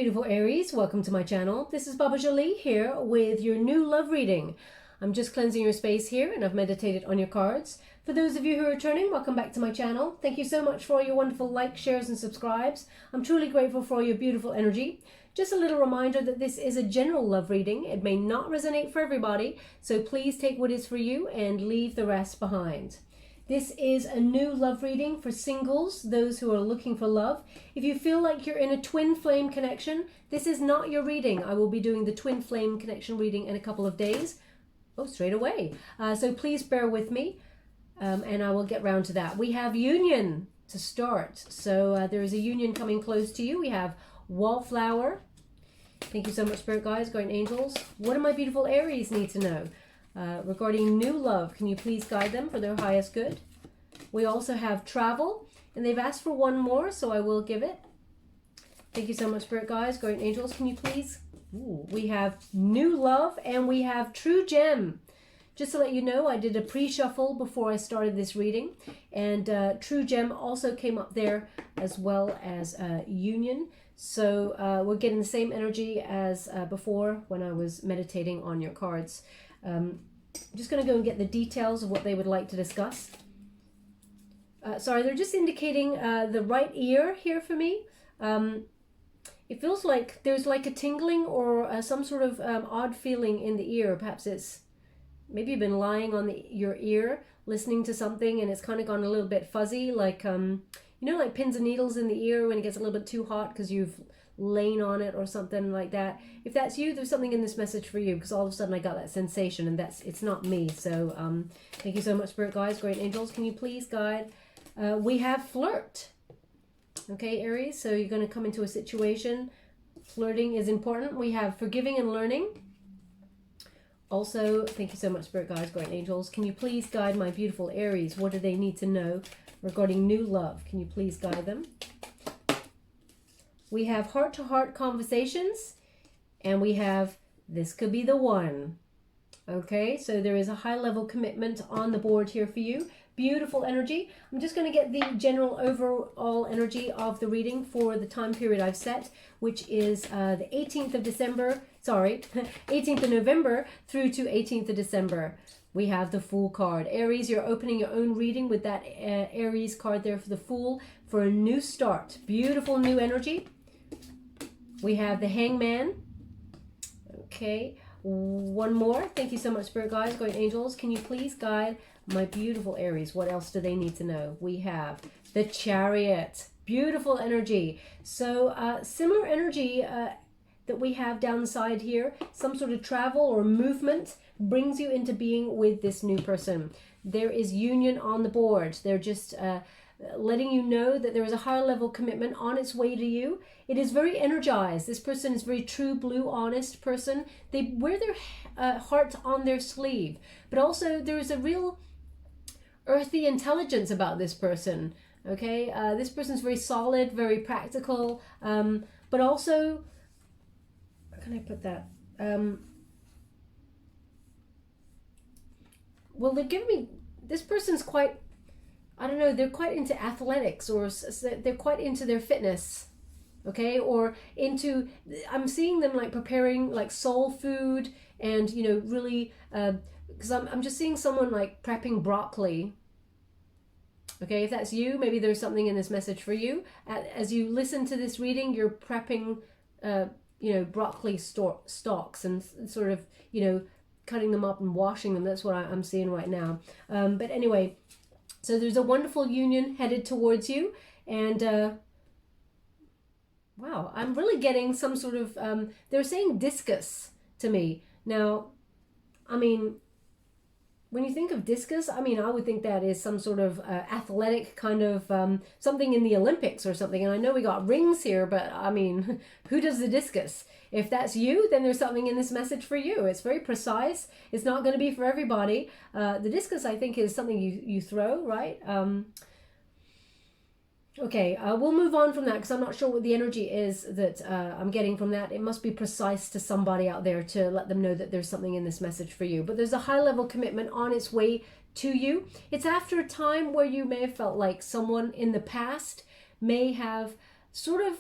beautiful Aries, welcome to my channel. This is Baba Jolie here with your new love reading. I'm just cleansing your space here and I've meditated on your cards. For those of you who are returning, welcome back to my channel. Thank you so much for all your wonderful likes, shares and subscribes. I'm truly grateful for all your beautiful energy. Just a little reminder that this is a general love reading. It may not resonate for everybody, so please take what is for you and leave the rest behind. This is a new love reading for singles, those who are looking for love. If you feel like you're in a twin flame connection, this is not your reading. I will be doing the twin flame connection reading in a couple of days. Oh, straight away. So please bear with me and I will get round to that. We have union to start. So there is a union coming close to you. We have wallflower. Thank you so much, Spirit Guides, Guardian Angels. What do my beautiful Aries need to know? Regarding new love, can you please guide them for their highest good? We also have travel, and they've asked for one more, so I will give it. Thank you so much, Spirit Guides, Guardian Angels, can you please? Ooh, we have new love, and we have true gem. Just to let you know, I did a pre-shuffle before I started this reading, and true gem also came up there as well as union. So we're getting the same energy as before when I was meditating on your cards. I'm just going to go and get the details of what they would like to discuss. Sorry, they're just indicating the right ear here for me. It feels like there's like a tingling or some sort of odd feeling in the ear. Perhaps it's maybe you've been lying on your ear listening to something and it's kind of gone a little bit fuzzy, like you know, like pins and needles in the ear when it gets a little bit too hot because you've lain on it or something like that. If that's you, there's something in this message for you, because all of a sudden I got that sensation, and it's not me. So thank you so much, Spirit Guides, Great Angels, can you please guide? We have flirt. Okay, Aries, so you're going to come into a situation. Flirting is important. We have forgiving and learning. Also, thank you so much, Spirit Guides, Great Angels, can you please guide my beautiful Aries? What do they need to know regarding new love? Can you please guide them? We have heart-to-heart conversations, and we have this could be the one. Okay, so there is a high-level commitment on the board here for you. Beautiful energy. I'm just going to get the general overall energy of the reading for the time period I've set, which is the 18th of December, sorry, 18th of November through to 18th of December. We have the Fool card. Aries, you're opening your own reading with that Aries card there for the Fool for a new start. Beautiful new energy. We have the Hangman. Okay, one more. Thank you so much, Spirit Guides, Guardian Angels. Can you please guide my beautiful Aries? What else do they need to know? We have the Chariot. Beautiful energy. So similar energy that we have down the side here. Some sort of travel or movement brings you into being with this new person. There is union on the board. They're just letting you know that there is a higher level commitment on its way to you. It is very energized. This person is very true blue, honest person. They wear their heart on their sleeve, but also there is a real earthy intelligence about this person. Okay, this person's very solid, very practical, but also, how can I put that? Well, they're giving me, this person's quite, I don't know, they're quite into athletics, or they're quite into their fitness, okay, or into, I'm seeing them like preparing like soul food and, you know, really, because I'm just seeing someone like prepping broccoli. Okay, if that's you, maybe there's something in this message for you. As you listen to this reading, you're prepping, you know, broccoli stalks and sort of, you know, cutting them up and washing them. That's what I'm seeing right now. But anyway, so there's a wonderful union headed towards you, and wow, I'm really getting some sort of, they're saying discus to me. Now, I mean, when you think of discus, I mean, I would think that is some sort of athletic kind of something in the Olympics or something. And I know we got rings here, but I mean, who does the discus? If that's you, then there's something in this message for you. It's very precise. It's not going to be for everybody. The discus, I think, is something you throw, right? Okay, we'll move on from that because I'm not sure what the energy is that I'm getting from that. It must be precise to somebody out there to let them know that there's something in this message for you. But there's a high-level commitment on its way to you. It's after a time where you may have felt like someone in the past may have sort of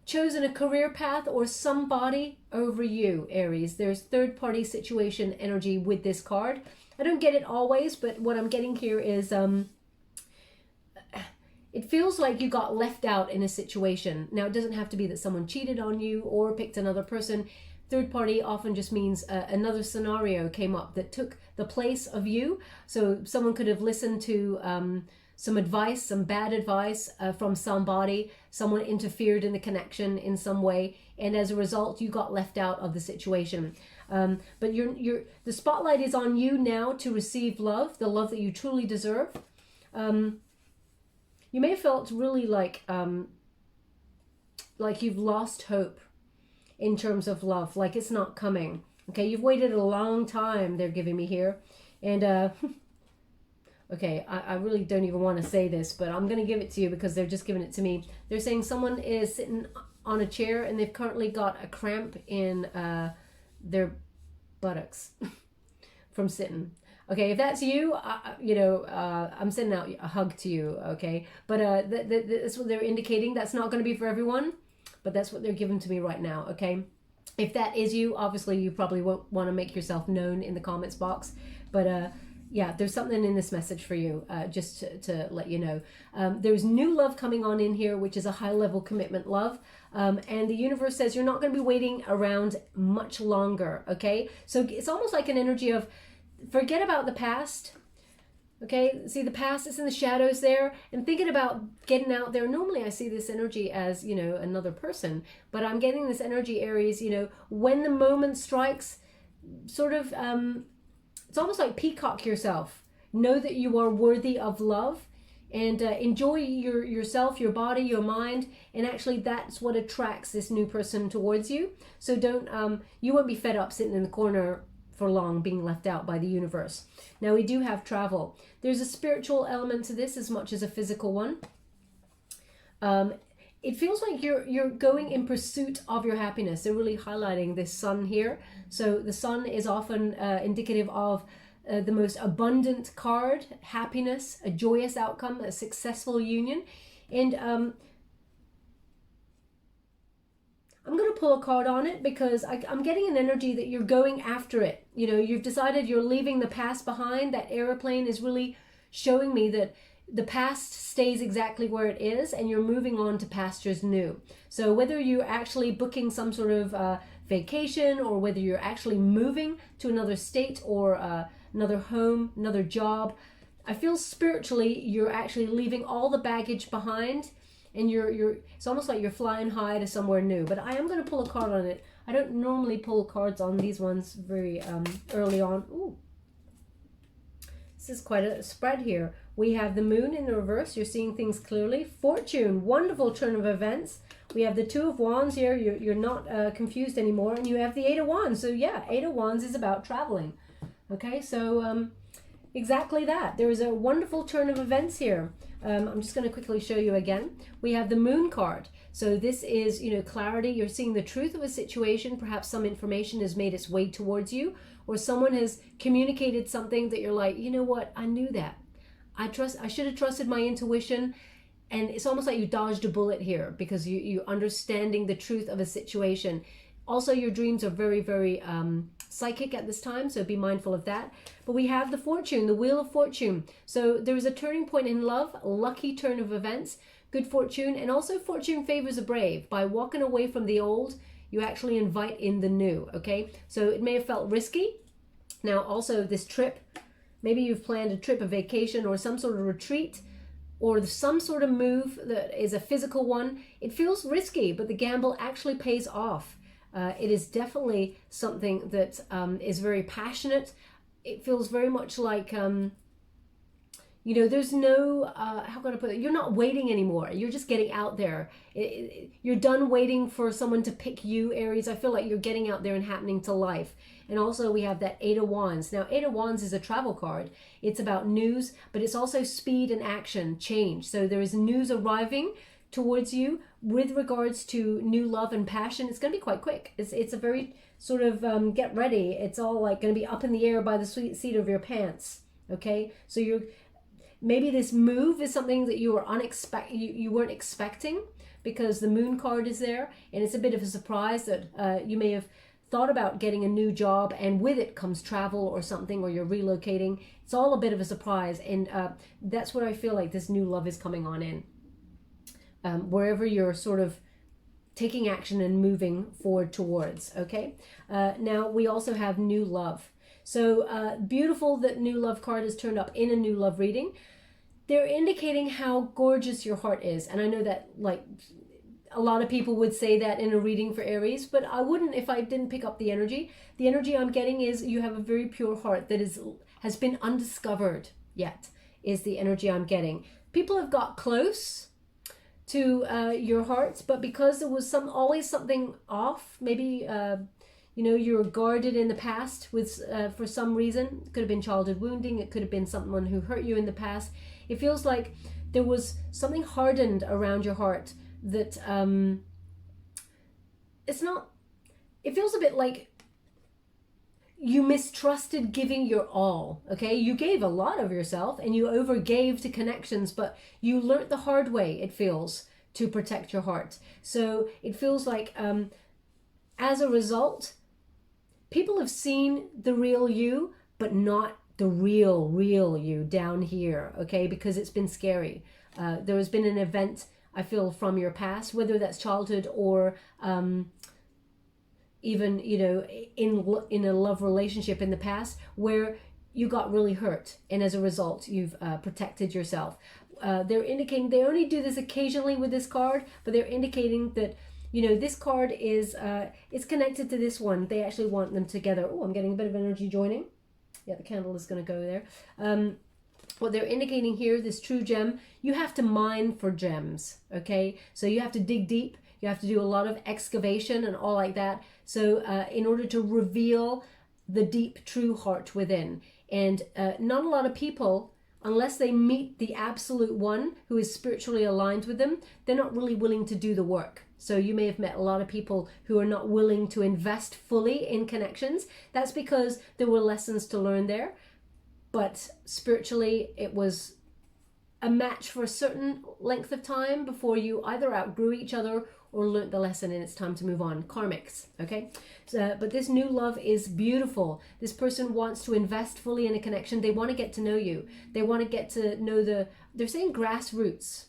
chosen a career path or somebody over you, Aries. There's third-party situation energy with this card. I don't get it always, but what I'm getting here is it feels like you got left out in a situation. Now, it doesn't have to be that someone cheated on you or picked another person. Third party often just means another scenario came up that took the place of you. So someone could have listened to some advice, some bad advice from somebody. Someone interfered in the connection in some way, and as a result, you got left out of the situation. But the spotlight is on you now to receive love, the love that you truly deserve. You may have felt really like you've lost hope in terms of love, like it's not coming. Okay, you've waited a long time, they're giving me here. And okay, I really don't even want to say this, but I'm going to give it to you because they're just giving it to me. They're saying someone is sitting on a chair and they've currently got a cramp in their buttocks from sitting. Okay, if that's you, I'm sending out a hug to you, okay? But that's what they're indicating. That's not going to be for everyone, but that's what they're giving to me right now, okay? If that is you, obviously you probably won't want to make yourself known in the comments box. But yeah, there's something in this message for you, just to let you know. There's new love coming on in here, which is a high-level commitment love. And the universe says you're not going to be waiting around much longer, okay? So it's almost like an energy of forget about the past. Okay, see the past is in the shadows there, and thinking about getting out there. Normally I see this energy as, another person, but I'm getting this energy, Aries, when the moment strikes, sort of, it's almost like peacock yourself. Know that you are worthy of love, and enjoy yourself, your body, your mind, and actually that's what attracts this new person towards you. So don't, you won't be fed up sitting in the corner for long, being left out by the universe. Now we do have travel. There's a spiritual element to this as much as a physical one. It feels like you're going in pursuit of your happiness. They're really highlighting this sun here. So the sun is often indicative of the most abundant card, happiness, a joyous outcome, a successful union. And I'm going to pull a card on it because I'm getting an energy that you're going after it. You've decided you're leaving the past behind. That airplane is really showing me that the past stays exactly where it is and you're moving on to pastures new. So whether you're actually booking some sort of vacation, or whether you're actually moving to another state or another home, another job, I feel spiritually you're actually leaving all the baggage behind. And it's almost like you're flying high to somewhere new. But I am going to pull a card on it. I don't normally pull cards on these ones very early on. Ooh. This is quite a spread here. We have the moon in the reverse. You're seeing things clearly. Fortune, wonderful turn of events. We have the Two of Wands here. You're not confused anymore. And you have the Eight of Wands. So yeah, Eight of Wands is about traveling. Okay, so exactly that. There is a wonderful turn of events here. I'm just going to quickly show you again. We have the moon card. So this is, clarity. You're seeing the truth of a situation. Perhaps some information has made its way towards you, or someone has communicated something that you're like, you know what? I knew that. I should have trusted my intuition. And it's almost like you dodged a bullet here because you're understanding the truth of a situation. Also, your dreams are very, very psychic at this time, so be mindful of that. But we have the fortune, the wheel of fortune. So there is a turning point in love, a lucky turn of events, good fortune, and also fortune favors the brave. By walking away from the old, you actually invite in the new, okay? So it may have felt risky. Now also this trip, maybe you've planned a trip, a vacation, or some sort of retreat, or some sort of move that is a physical one. It feels risky, but the gamble actually pays off. It is definitely something that is very passionate. It feels very much like, there's no, how can I put it? You're not waiting anymore. You're just getting out there. You're done waiting for someone to pick you, Aries. I feel like you're getting out there and happening to life. And also we have that Eight of Wands. Now, Eight of Wands is a travel card. It's about news, but it's also speed and action, change. So there is news arriving towards you with regards to new love and passion. It's going to be quite quick. It's a very sort of get ready. It's all like going to be up in the air by the seat of your pants. Okay, so maybe this move is something that you were you weren't expecting, because the moon card is there, and it's a bit of a surprise that you may have thought about getting a new job, and with it comes travel or something, or you're relocating. It's all a bit of a surprise, and that's what I feel like this new love is coming on in. Wherever you're sort of taking action and moving forward towards, okay? Now, we also have new love. So beautiful that new love card has turned up in a new love reading. They're indicating how gorgeous your heart is. And I know that, like, a lot of people would say that in a reading for Aries, but I wouldn't if I didn't pick up the energy. The energy I'm getting is you have a very pure heart that has been undiscovered yet, is the energy I'm getting. People have got close to your hearts, but because there was always something off, maybe you know, you were guarded in the past with for some reason. It could have been childhood wounding, it could have been someone who hurt you in the past. It feels like there was something hardened around your heart that it's not, it feels a bit like you mistrusted giving your all, okay? You gave a lot of yourself and you overgave to connections, but you learnt the hard way, it feels, to protect your heart. So it feels like as a result, people have seen the real you, but not the real you down here, okay? Because it's been scary. There has been an event, I feel, from your past, whether that's childhood or even, you know, in a love relationship in the past where you got really hurt, and as a result you've protected yourself. They're indicating, they only do this occasionally with this card, but they're indicating that, you know, this card is it's connected to this one. They actually want them together. Oh, I'm getting a bit of energy joining. Yeah, the candle is going to go there. What they're indicating here, this true gem, you have to mine for gems, okay? So you have to dig deep. You have to do a lot of excavation and all like that. So in order to reveal the deep, true heart within. And not a lot of people, unless they meet the absolute one who is spiritually aligned with them, they're not really willing to do the work. So you may have met a lot of people who are not willing to invest fully in connections. That's because there were lessons to learn there. But spiritually, it was a match for a certain length of time before you either outgrew each other or learnt the lesson and it's time to move on. Karmics, okay? So, but this new love is beautiful. This person wants to invest fully in a connection. They want to get to know you. They want to get to know they're saying grassroots.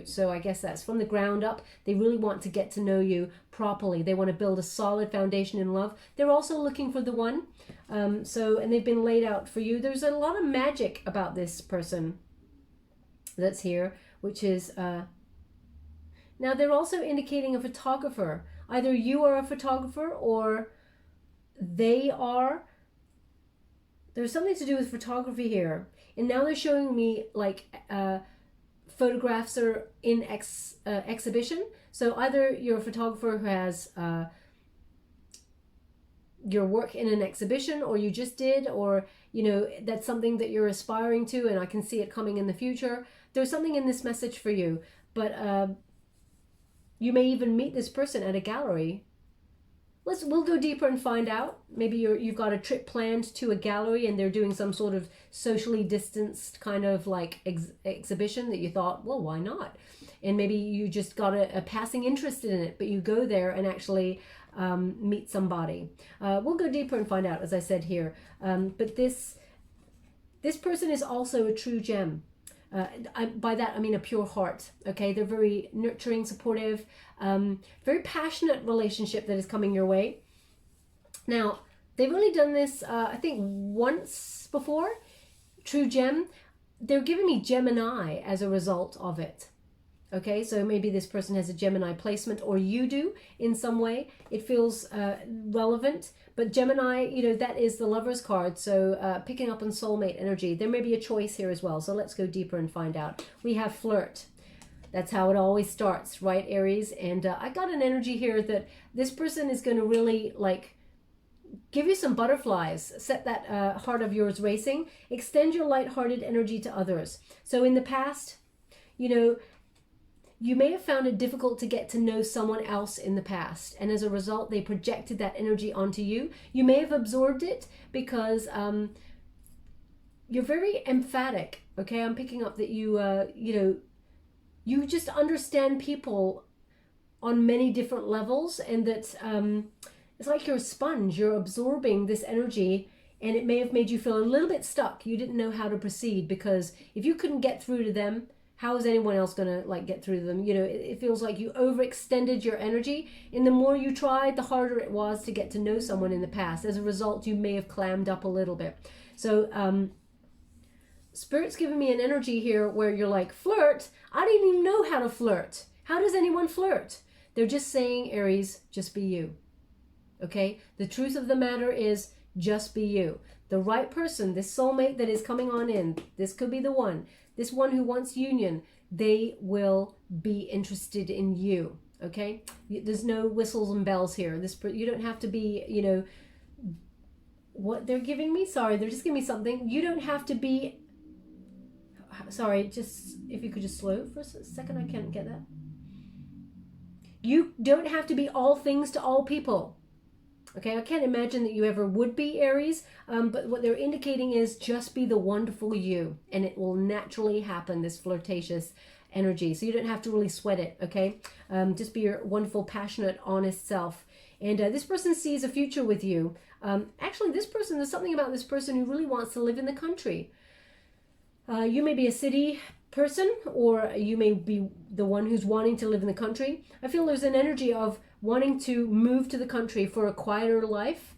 So I guess that's from the ground up. They really want to get to know you properly. They want to build a solid foundation in love. They're also looking for the one. And they've been laid out for you. There's a lot of magic about this person that's here, which is, now they're also indicating a photographer. Either you are a photographer or they are. There's something to do with photography here. And now they're showing me like, photographs are in exhibition. So either you're a photographer who has your work in an exhibition, or you just did, or, you know, that's something that you're aspiring to, and I can see it coming in the future. There's something in this message for you, but you may even meet this person at a gallery. We'll go deeper and find out. Maybe you've got a trip planned to a gallery and they're doing some sort of socially distanced kind of like exhibition that you thought, well, why not? And maybe you just got a passing interest in it, but you go there and actually meet somebody. We'll go deeper and find out, as I said here. But this person is also a true gem. By that, I mean a pure heart, okay? They're very nurturing, supportive, very passionate relationship that is coming your way. Now, they've only done this, I think, once before. True gem. They're giving me Gemini as a result of it. Okay, so maybe this person has a Gemini placement, or you do in some way. It feels relevant. But Gemini, you know, that is the Lover's card. So picking up on soulmate energy. There may be a choice here as well. So let's go deeper and find out. We have flirt. That's how it always starts, right, Aries? And I got an energy here that this person is going to really, like, give you some butterflies. Set that heart of yours racing. Extend your lighthearted energy to others. So in the past, you know, you may have found it difficult to get to know someone else in the past, and as a result, they projected that energy onto you. You may have absorbed it because you're very emphatic, okay? I'm picking up that you, you know, you just understand people on many different levels, and that it's like you're a sponge. You're absorbing this energy, and it may have made you feel a little bit stuck. You didn't know how to proceed, because if you couldn't get through to them, how is anyone else going to like get through to them? You know, it feels like you overextended your energy, and the more you tried, the harder it was to get to know someone in the past. As a result, you may have clammed up a little bit. So Spirit's giving me an energy here where you're like, flirt? I didn't even know how to flirt. How does anyone flirt? They're just saying, Aries, just be you. Okay? The truth of the matter is, just be you. The right person, this soulmate that is coming on in, this could be the one. This one who wants union, they will be interested in you. Okay? There's no whistles and bells here. You don't have to be, you know, what they're giving me? Sorry, they're just giving me something. You don't have to be... Sorry, just if you could just slow for a second, I can't get that. You don't have to be all things to all people. Okay, I can't imagine that you ever would be, Aries, but what they're indicating is just be the wonderful you, and it will naturally happen, this flirtatious energy. So you don't have to really sweat it, okay? Just be your wonderful, passionate, honest self. And this person sees a future with you. Actually, there's something about this person who really wants to live in the country. You may be a city person, or you may be the one who's wanting to live in the country. I feel there's an energy of wanting to move to the country for a quieter life.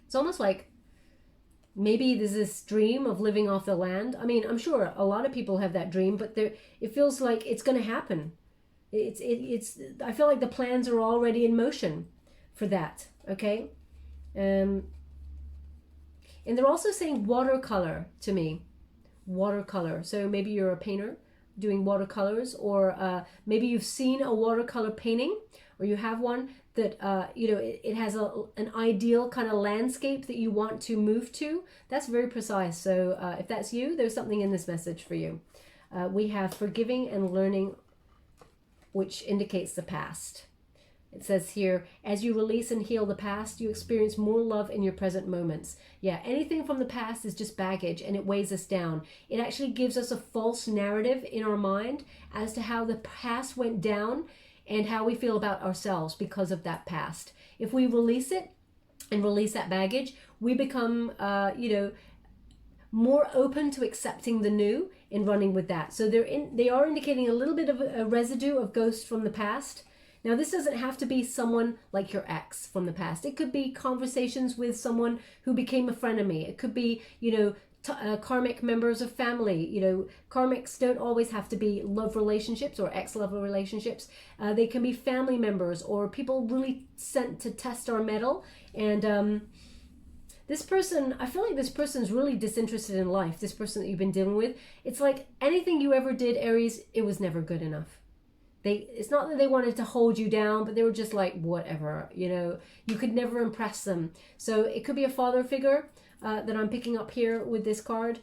It's almost like maybe there's this dream of living off the land. I mean, I'm sure a lot of people have that dream, but it feels like it's going to happen. I feel like the plans are already in motion for that, okay? And they're also saying watercolor to me. Watercolor. So maybe you're a painter doing watercolors, or maybe you've seen a watercolor painting, or you have one that you know, it has an ideal kind of landscape that you want to move to. That's very precise. So if that's you, there's something in this message for you. We have forgiving and learning, which indicates the past. It says here, as you release and heal the past, you experience more love in your present moments. Yeah, anything from the past is just baggage, and it weighs us down. It actually gives us a false narrative in our mind as to how the past went down and how we feel about ourselves because of that past. If we release it and release that baggage, we become, you know, more open to accepting the new and running with that. So they are indicating a little bit of a residue of ghost from the past. Now, this doesn't have to be someone like your ex from the past. It could be conversations with someone who became a frenemy. It could be, you know, karmic members of family. You know, karmics don't always have to be love relationships or ex-love relationships. They can be family members or people really sent to test our mettle. And this person, I feel like this person's really disinterested in life, this person that you've been dealing with. It's like anything you ever did, Aries, it was never good enough. It's not that they wanted to hold you down, but they were just like, whatever, you know, you could never impress them. So it could be a father figure that I'm picking up here with this card.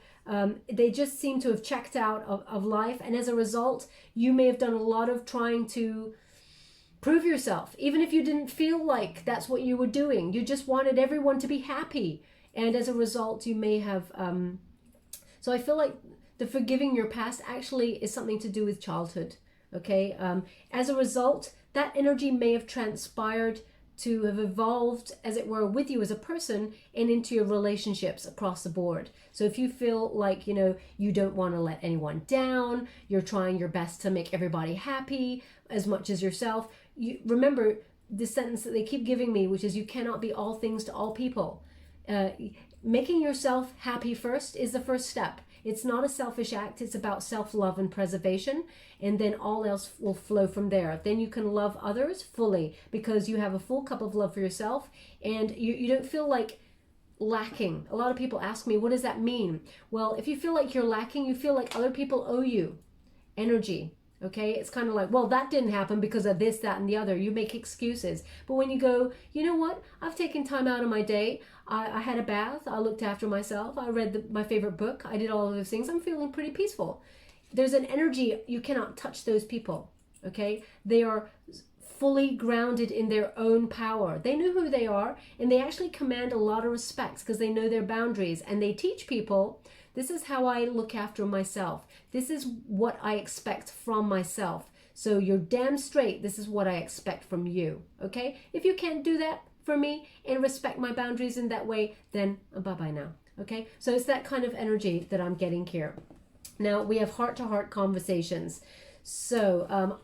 They just seem to have checked out of life. And as a result, you may have done a lot of trying to prove yourself, even if you didn't feel like that's what you were doing. You just wanted everyone to be happy. And as a result, you may have... So I feel like the forgiving your past actually is something to do with childhood. Okay, as a result, that energy may have transpired to have evolved, as it were, with you as a person and into your relationships across the board. So if you feel like, you know, you don't want to let anyone down, you're trying your best to make everybody happy as much as yourself, you remember the sentence that they keep giving me, which is you cannot be all things to all people. Making yourself happy first is the first step. It's not a selfish act. It's about self-love and preservation. And then all else will flow from there. Then you can love others fully because you have a full cup of love for yourself. And you don't feel like lacking. A lot of people ask me, what does that mean? Well, if you feel like you're lacking, you feel like other people owe you energy. Okay, it's kind of like, well, that didn't happen because of this, that, and the other. You make excuses. But when you go, you know what? I've taken time out of my day. I had a bath. I looked after myself. I read my favorite book. I did all of those things. I'm feeling pretty peaceful. There's an energy. You cannot touch those people. Okay, they are fully grounded in their own power. They know who they are, and they actually command a lot of respect because they know their boundaries, and they teach people, this is how I look after myself. This is what I expect from myself. So you're damn straight. This is what I expect from you. Okay? If you can't do that for me and respect my boundaries in that way, then bye-bye now. Okay? So it's that kind of energy that I'm getting here. Now we have heart-to-heart conversations. So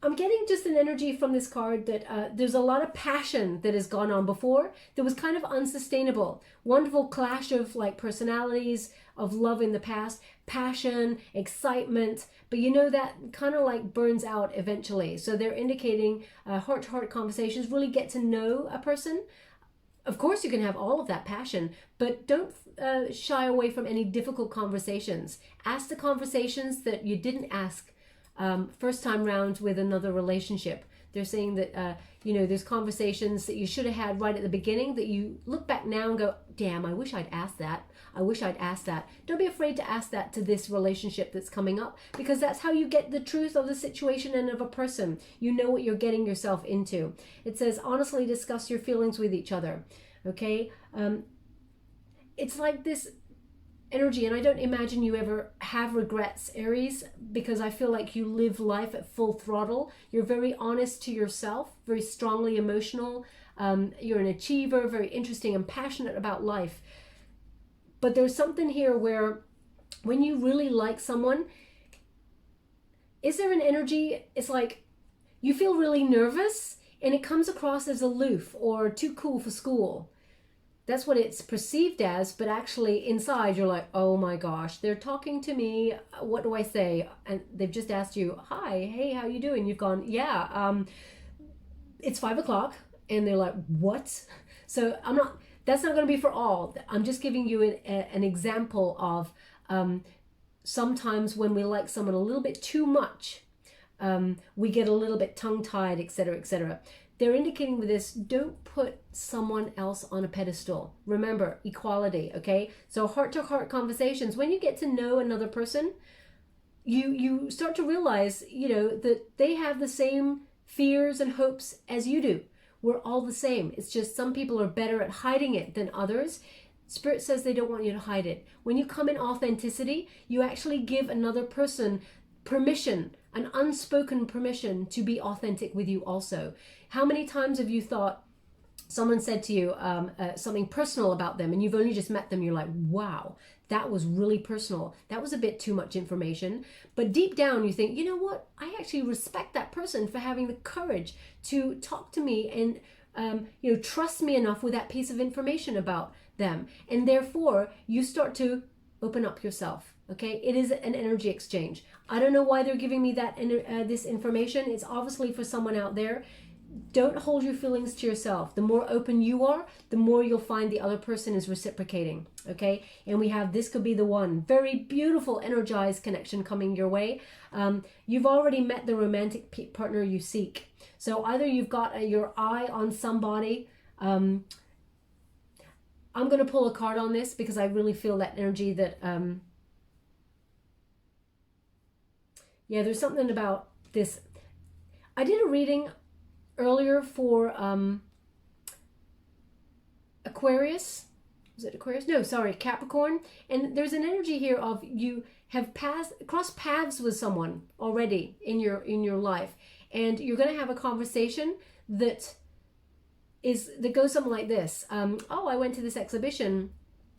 I'm getting just an energy from this card that there's a lot of passion that has gone on before that was kind of unsustainable. Wonderful clash of like personalities, of love in the past, passion, excitement, but you know that kind of like burns out eventually. So they're indicating heart-to-heart conversations, really get to know a person. Of course, you can have all of that passion, but don't shy away from any difficult conversations. Ask the conversations that you didn't ask first time round with another relationship. They're saying that, you know, there's conversations that you should have had right at the beginning that you look back now and go, damn, I wish I'd asked that. I wish I'd asked that. Don't be afraid to ask that to this relationship that's coming up, because that's how you get the truth of the situation and of a person. You know what you're getting yourself into. It says, honestly discuss your feelings with each other. Okay? It's like this energy, and I don't imagine you ever have regrets, Aries, because I feel like you live life at full throttle. You're very honest to yourself, very strongly emotional. You're an achiever, very interesting and passionate about life. But there's something here where when you really like someone, is there an energy, it's like you feel really nervous and it comes across as aloof or too cool for school. That's what it's perceived as, but actually inside you're like, oh my gosh, they're talking to me. What do I say? And they've just asked you, hi, hey, how you doing? You've gone, yeah, it's 5 o'clock. And they're like, what? So that's not going to be for all. I'm just giving you an example of sometimes when we like someone a little bit too much, we get a little bit tongue-tied, etc., etc. They're indicating with this, don't put someone else on a pedestal. Remember, equality, okay? So heart-to-heart conversations, when you get to know another person, you start to realize, you know, that they have the same fears and hopes as you do. We're all the same. It's just some people are better at hiding it than others. Spirit says they don't want you to hide it. When you come in authenticity, you actually give another person permission, an unspoken permission to be authentic with you also. How many times have you thought someone said to you something personal about them and you've only just met them, you're like, wow, that was really personal. That was a bit too much information. But deep down you think, you know what? I actually respect that person for having the courage to talk to me and you know, trust me enough with that piece of information about them. And therefore you start to open up yourself. Okay, it is an energy exchange. I don't know why they're giving me that this information. It's obviously for someone out there. Don't hold your feelings to yourself. The more open you are, the more you'll find the other person is reciprocating. Okay, and we have this could be the one. Very beautiful, energized connection coming your way. You've already met the romantic partner you seek. So either you've got your eye on somebody. I'm going to pull a card on this because I really feel that energy that yeah, there's something about this. I did a reading earlier for Aquarius. Was it Aquarius? No, sorry, Capricorn. And there's an energy here of you have crossed paths with someone already in your life, and you're going to have a conversation that goes something like this. Oh, I went to this exhibition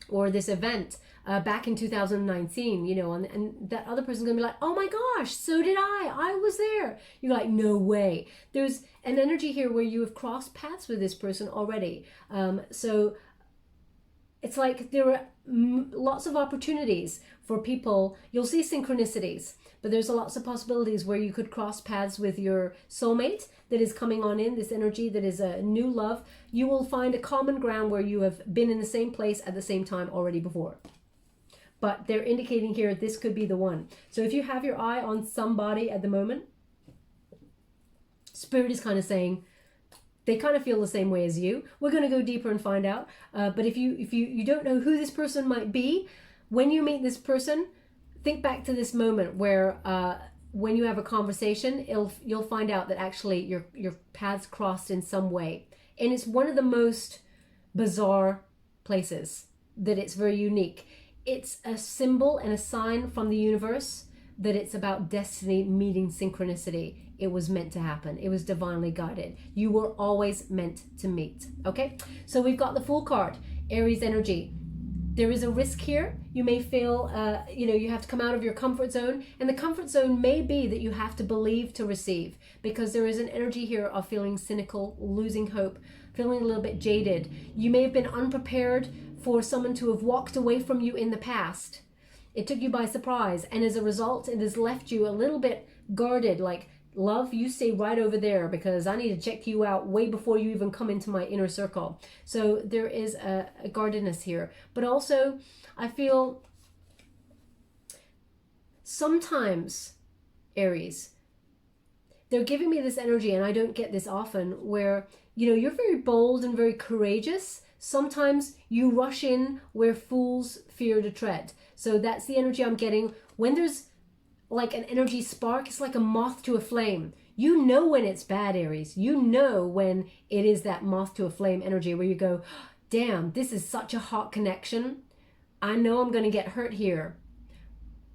or this event back in 2019, you know, and that other person's gonna be like, oh my gosh, so did I was there. You're like, no way. There's an energy here where you have crossed paths with this person already. So it's like there are lots of opportunities for people. You'll see synchronicities, but there's lots of possibilities where you could cross paths with your soulmate that is coming on in, this energy that is a new love. You will find a common ground where you have been in the same place at the same time already before. But they're indicating here this could be the one. So if you have your eye on somebody at the moment, Spirit is kind of saying they kind of feel the same way as you. We're going to go deeper and find out. But if you don't know who this person might be, when you meet this person, think back to this moment where when you have a conversation, you'll find out that actually your paths crossed in some way. And it's one of the most bizarre places that it's very unique. It's a symbol and a sign from the universe that it's about destiny meeting synchronicity. It was meant to happen. It was divinely guided. You were always meant to meet. Okay, so we've got the Fool card, Aries energy. There is a risk here. You may feel, you have to come out of your comfort zone. And the comfort zone may be that you have to believe to receive, because there is an energy here of feeling cynical, losing hope, feeling a little bit jaded. You may have been unprepared for someone to have walked away from you in the past. It took you by surprise. And as a result, it has left you a little bit guarded, like, love, you stay right over there because I need to check you out way before you even come into my inner circle. So there is a guardedness here. But also, I feel sometimes, Aries, they're giving me this energy, and I don't get this often, where, you're very bold and very courageous. Sometimes you rush in where fools fear to tread. So that's the energy I'm getting. When there's like an energy spark, it's like a moth to a flame. You know when it's bad, Aries. You know when it is that moth to a flame energy where you go, damn, this is such a hot connection. I know I'm going to get hurt here,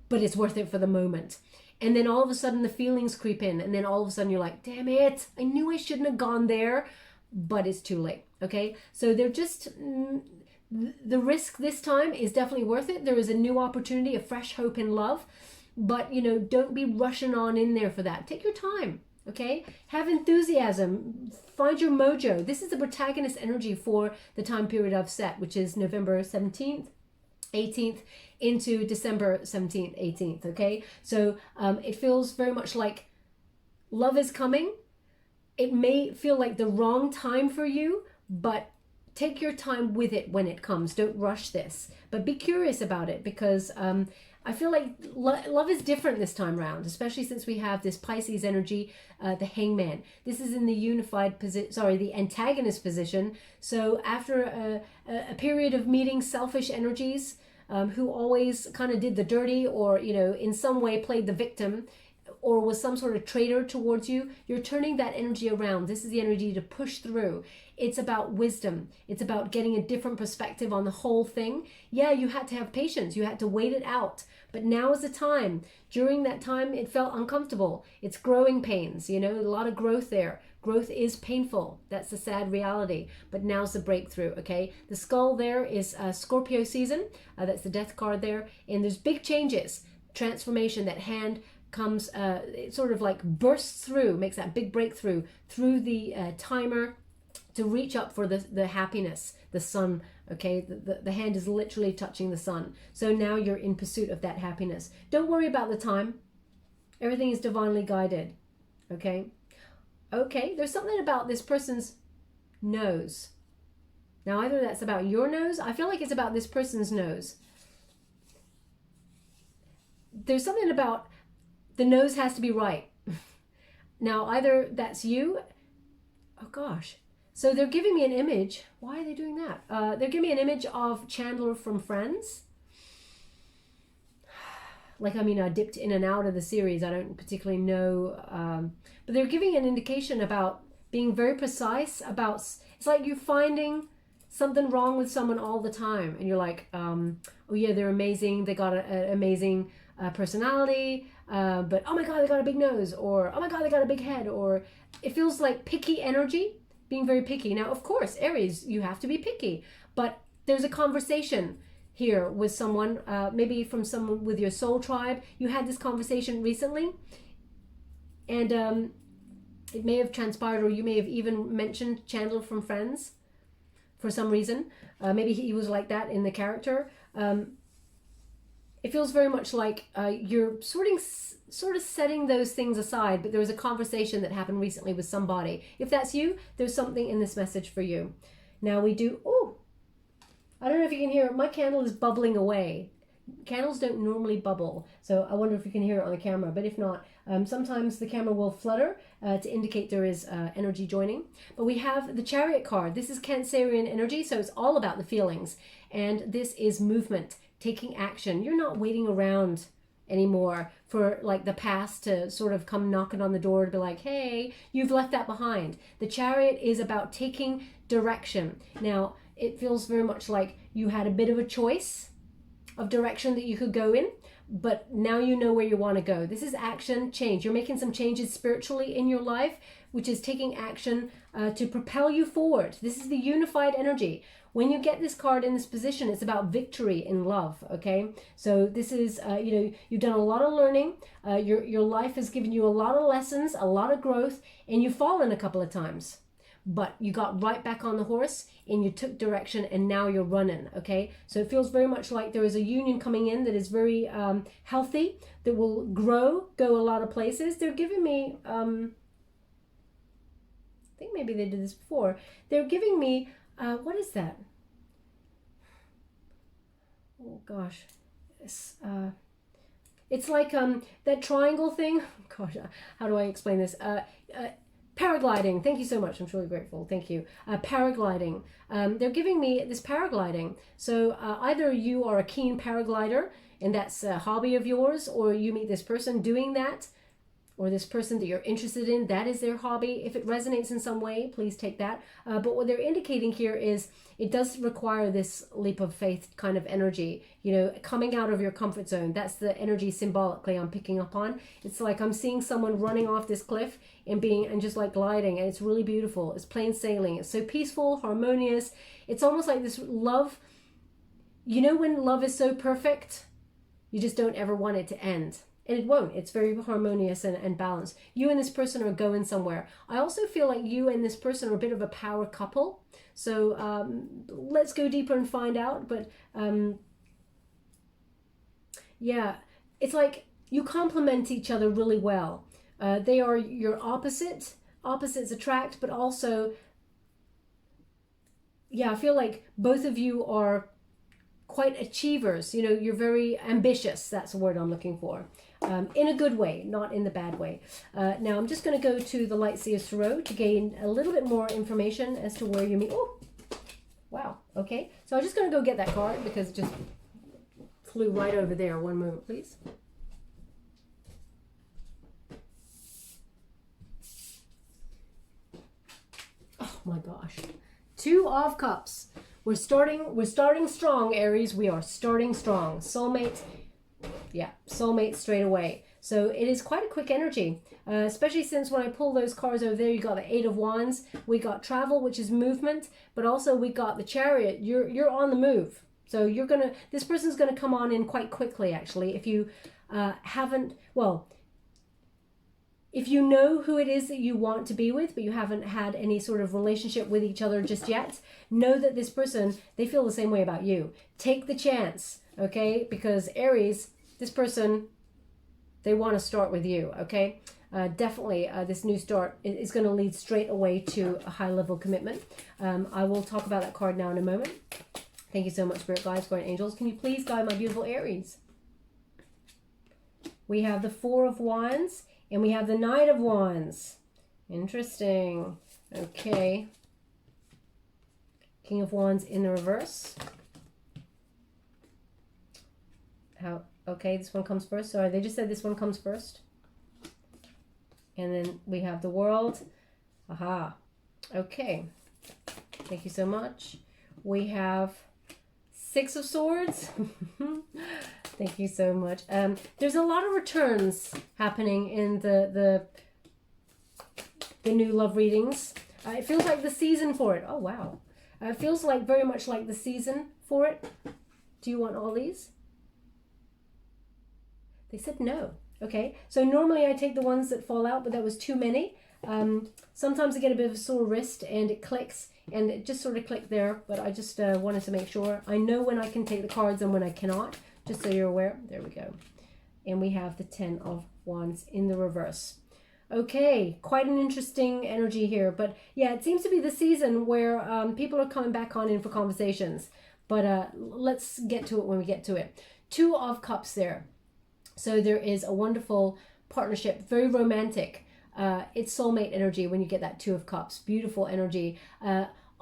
but it's worth it for the moment. And then all of a sudden the feelings creep in, and then all of a sudden you're like, damn it, I knew I shouldn't have gone there, but it's too late. Okay, so they're just, the risk this time is definitely worth it. There is a new opportunity, a fresh hope in love. But, don't be rushing on in there for that. Take your time, okay? Have enthusiasm. Find your mojo. This is the protagonist energy for the time period I've set, which is November 17th, 18th into December 17th, 18th, okay? So it feels very much like love is coming. It may feel like the wrong time for you, but take your time with it when it comes. Don't rush this. But be curious about it, because I feel like love is different this time around, especially since we have this Pisces energy, the Hangman. This is in the unified position, the antagonist position. So after a period of meeting selfish energies, who always kind of did the dirty, or, in some way played the victim, or was some sort of traitor towards you, you're turning that energy around. This is the energy to push through. It's about wisdom. It's about getting a different perspective on the whole thing. Yeah, you had to have patience. You had to wait it out. But now is the time. During that time, it felt uncomfortable. It's growing pains, a lot of growth there. Growth is painful. That's the sad reality. But now's the breakthrough, okay? The skull there is Scorpio season. That's the death card there. And there's big changes. Transformation. That hand comes, it sort of like bursts through, makes that big breakthrough through the timer to reach up for the happiness, the sun, okay? The hand is literally touching the sun. So now you're in pursuit of that happiness. Don't worry about the time. Everything is divinely guided, okay? Okay, there's something about this person's nose. Now, either that's about your nose. I feel like it's about this person's nose. There's something about the nose has to be right. Now, either that's you. Oh, gosh. So they're giving me an image. Why are they doing that? They're giving me an image of Chandler from Friends. Like, I dipped in and out of the series. I don't particularly know. But they're giving an indication about being very precise about, it's like you're finding something wrong with someone all the time. And you're like, oh yeah, they're amazing. They got an amazing personality. But oh my God, they got a big nose. Or oh my God, they got a big head. Or it feels like picky energy, being very picky. Now, of course, Aries, you have to be picky. But there's a conversation here with someone, maybe from someone with your soul tribe. You had this conversation recently. And it may have transpired, or you may have even mentioned Chandler from Friends for some reason. Maybe he was like that in the character. It feels very much like you're sort of setting those things aside, but there was a conversation that happened recently with somebody. If that's you, there's something in this message for you. Now we do, I don't know if you can hear it. My candle is bubbling away. Candles don't normally bubble, so I wonder if you can hear it on the camera, but if not, sometimes the camera will flutter to indicate there is energy joining. But we have the Chariot card. This is Cancerian energy, so it's all about the feelings, and this is movement, taking action. You're not waiting around anymore for like the past to sort of come knocking on the door to be like, hey, you've left that behind. The Chariot is about taking direction. Now, it feels very much like you had a bit of a choice of direction that you could go in, but now you know where you want to go. This is action, change. You're making some changes spiritually in your life, which is taking action to propel you forward. This is the unified energy. When you get this card in this position, it's about victory in love, okay? So this is, you know, you've done a lot of learning. Your life has given you a lot of lessons, a lot of growth, and you've fallen a couple of times. But you got right back on the horse and you took direction, and now you're running, okay? So it feels very much like there is a union coming in that is very healthy, that will grow, go a lot of places. They're giving me, I think maybe they did this before. They're giving me, what is that? Oh gosh. It's like that triangle thing. Gosh, how do I explain this? Paragliding. Thank you so much. I'm truly grateful. Thank you. Paragliding. They're giving me this paragliding. So either you are a keen paraglider and that's a hobby of yours, or you meet this person doing that, or this person that you're interested in, that is their hobby. If it resonates in some way, please take that. But what they're indicating here is it does require this leap of faith kind of energy, you know, coming out of your comfort zone. That's the energy symbolically I'm picking up on. It's like I'm seeing someone running off this cliff and just like gliding, and it's really beautiful. It's plain sailing. It's so peaceful, harmonious. It's almost like this love. You know when love is so perfect, you just don't ever want it to end. And it won't. It's very harmonious and balanced. You and this person are going somewhere. I also feel like you and this person are a bit of a power couple. So let's go deeper and find out. But yeah, it's like you complement each other really well. They are your opposite. Opposites attract, but also, yeah, I feel like both of you are quite achievers. You know, you're very ambitious. That's the word I'm looking for. In a good way, not in the bad way. Now I'm just going to go to the Light Seers Tarot to gain a little bit more information as to where you meet. Oh, wow. Okay. So I'm just going to go get that card because it just flew right over there. One moment, please. Oh my gosh. Two of Cups. We're starting strong, Aries. We are starting strong. Soulmate. Yeah, soulmate straight away. So it is quite a quick energy, especially since when I pull those cards over there, you got the Eight of Wands. We got travel, which is movement, but also we got the Chariot. You're on the move. So this person's gonna come on in quite quickly, actually. If you if you know who it is that you want to be with, but you haven't had any sort of relationship with each other just yet, know that this person, they feel the same way about you. Take the chance, okay? Because Aries, this person, they want to start with you, okay? Definitely, this new start is going to lead straight away to a high-level commitment. I will talk about that card now in a moment. Thank you so much, Spirit Guides, Guardian Angels. Can you please guide my beautiful Aries? We have the Four of Wands. And we have the Knight of Wands. Interesting. Okay. King of Wands in the reverse. Okay, this one comes first. Sorry, they just said this one comes first. And then we have the World. Aha. Okay. Thank you so much. We have Six of Swords. Thank you so much. There's a lot of returns happening in the new love readings. It feels like the season for it. Oh, wow. It feels like very much like the season for it. Do you want all these? They said no. Okay. So normally I take the ones that fall out, but that was too many. Sometimes I get a bit of a sore wrist and it clicks, and it just sort of clicked there, but I just wanted to make sure. I know when I can take the cards and when I cannot. Just so you're aware. There we go. And we have the Ten of Wands in the reverse. Okay, quite an interesting energy here. But yeah, it seems to be the season where people are coming back on in for conversations. But let's get to it when we get to it. Two of Cups there. So there is a wonderful partnership, very romantic. It's soulmate energy when you get that Two of Cups. Beautiful energy.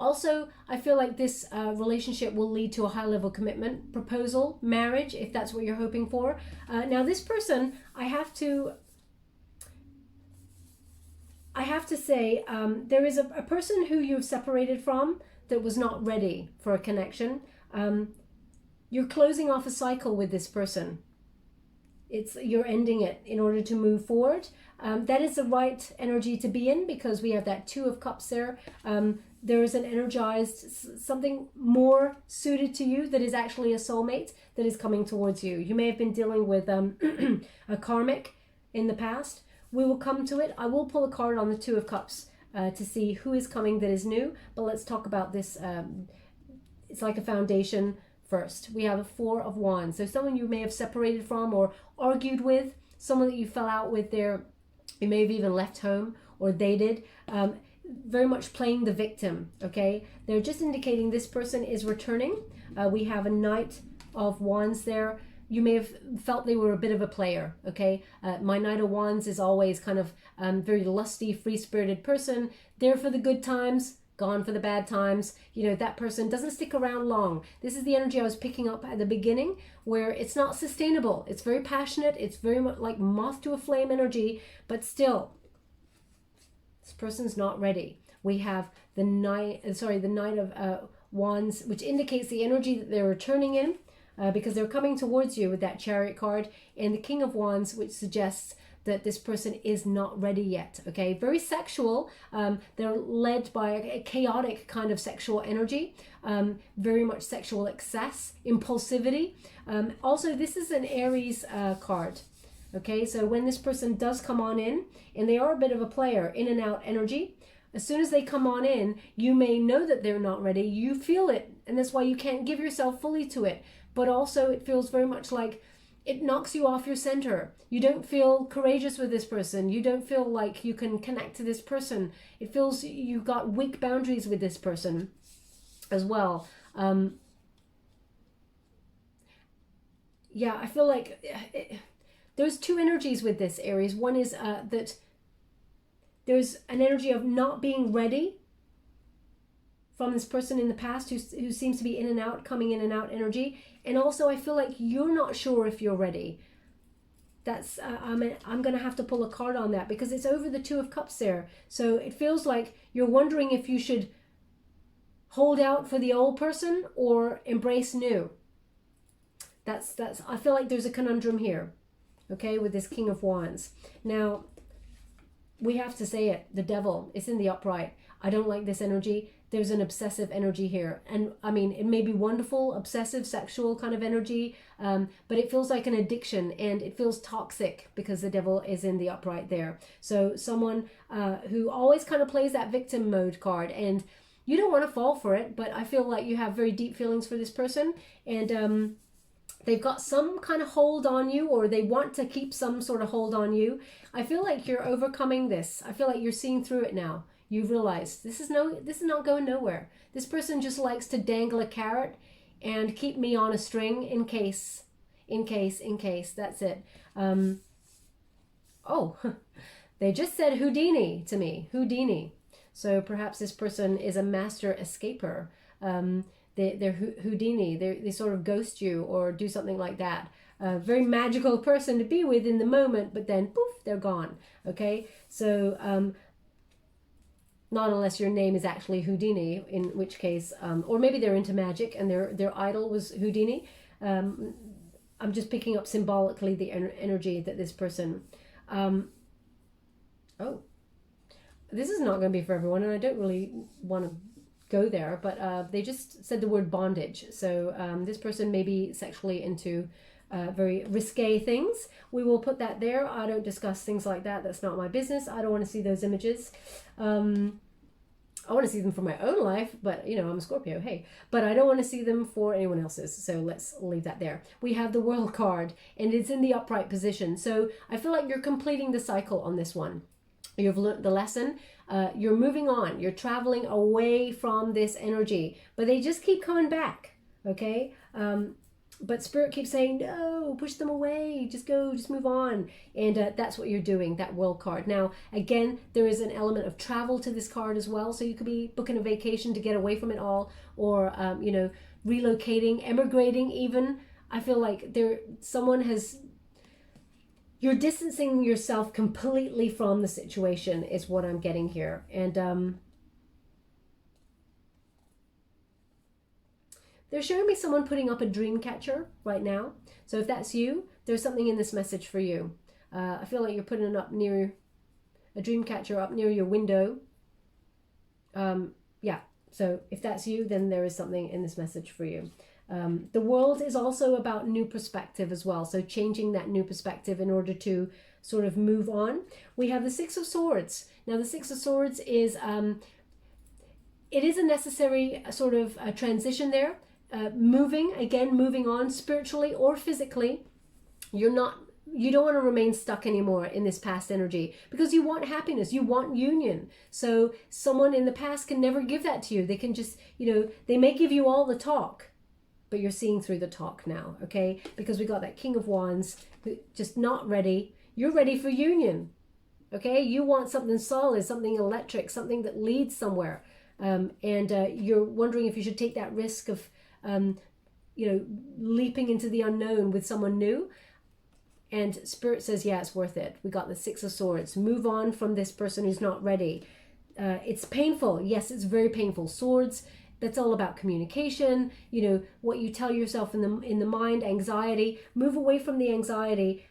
Also, I feel like this relationship will lead to a high-level commitment, proposal, marriage, if that's what you're hoping for. Now, this person, I have to say, there is a person who you've separated from that was not ready for a connection. You're closing off a cycle with this person. you're ending it in order to move forward. That is the right energy to be in, because we have that Two of Cups there. There is an energized, something more suited to you that is actually a soulmate that is coming towards you. You may have been dealing with a karmic in the past. We will come to it. I will pull a card on the Two of Cups to see who is coming that is new. But let's talk about this. It's like a foundation first. We have a Four of Wands. So someone you may have separated from or argued with, someone that you fell out with there. You may have even left home, or they did. Very much playing the victim, okay? They're just indicating this person is returning. We have a Knight of Wands there. You may have felt they were a bit of a player, okay? My Knight of Wands is always kind of very lusty, free-spirited person, there for the good times, gone for the bad times. You know, that person doesn't stick around long. This is the energy I was picking up at the beginning, where it's not sustainable. It's very passionate. It's very much like moth to a flame energy, but still, this person's not ready. We have the Knight of Wands, which indicates the energy that they're returning in, because they're coming towards you with that Chariot card, and the King of Wands, which suggests that this person is not ready yet, okay? Very sexual. They're led by a chaotic kind of sexual energy, very much sexual excess, impulsivity. Also, this is an Aries card, okay? So when this person does come on in, and they are a bit of a player, in and out energy, as soon as they come on in, you may know that they're not ready. You feel it, and that's why you can't give yourself fully to it. But also, it feels very much like it knocks you off your center. You don't feel courageous with this person. You don't feel like you can connect to this person. It feels you've got weak boundaries with this person as well. Yeah, I feel like there's two energies with this, Aries. One is that there's an energy of not being ready from this person in the past who seems to be in and out, coming in and out energy. And also, I feel like you're not sure if you're ready. That's I'm going to have to pull a card on that, because it's over the Two of Cups there. So it feels like you're wondering if you should hold out for the old person or embrace new. That's I feel like there's a conundrum here, okay, with this King of Wands. Now, we have to say it. The Devil is in the upright. I don't like this energy. There's an obsessive energy here. And I mean, it may be wonderful, obsessive, sexual kind of energy, but it feels like an addiction, and it feels toxic because the Devil is in the upright there. So someone who always kind of plays that victim mode card, and you don't want to fall for it, but I feel like you have very deep feelings for this person, and they've got some kind of hold on you, or they want to keep some sort of hold on you. I feel like you're overcoming this. I feel like you're seeing through it now. You've realized this is not going nowhere. This person just likes to dangle a carrot and keep me on a string in case. That's it. Oh, they just said Houdini to me. Houdini. So perhaps this person is a master escaper. They're Houdini. They sort of ghost you or do something like that. A very magical person to be with in the moment, but then poof, they're gone. Okay, so not unless your name is actually Houdini, in which case, or maybe they're into magic and their idol was Houdini. I'm just picking up symbolically the energy that this person. Oh, this is not going to be for everyone, and I don't really want to go there, but they just said the word bondage. So this person may be sexually into very risque things. We will put that there. I don't discuss things like that. That's not my business. I don't want to see those images. I want to see them for my own life, but you know, I'm a Scorpio, hey. But I don't want to see them for anyone else's, so let's leave that there. We have the World card, and it's in the upright position. So I feel like you're completing the cycle on this one. You've learned the lesson. You're moving on. You're traveling away from this energy, but they just keep coming back, okay? But Spirit keeps saying, no, push them away, just go, just move on. And that's what you're doing, that World card. Now, again, there is an element of travel to this card as well. So you could be booking a vacation to get away from it all, or, you know, relocating, emigrating even. I feel like you're distancing yourself completely from the situation is what I'm getting here. And they're showing me someone putting up a dream catcher right now. So if that's you, there's something in this message for you. I feel like you're putting it up near a dream catcher up near your window. Yeah, so if that's you, then there is something in this message for you. The world is also about new perspective as well. So changing that new perspective in order to sort of move on. We have the Six of Swords. Now the Six of Swords is, it is a necessary sort of transition there. Moving on spiritually or physically. You don't want to remain stuck anymore in this past energy because you want happiness, you want union. So someone in the past can never give that to you. They can just, they may give you all the talk, but you're seeing through the talk now, okay? Because we got that King of Wands, who just not ready. You're ready for union, okay? You want something solid, something electric, something that leads somewhere. And you're wondering if you should take that risk of, leaping into the unknown with someone new. And Spirit says, yeah, it's worth it. We got the Six of Swords. Move on from this person who's not ready. It's painful. Yes, it's very painful. Swords, that's all about communication. What you tell yourself in the mind, anxiety. Move away from the anxiety.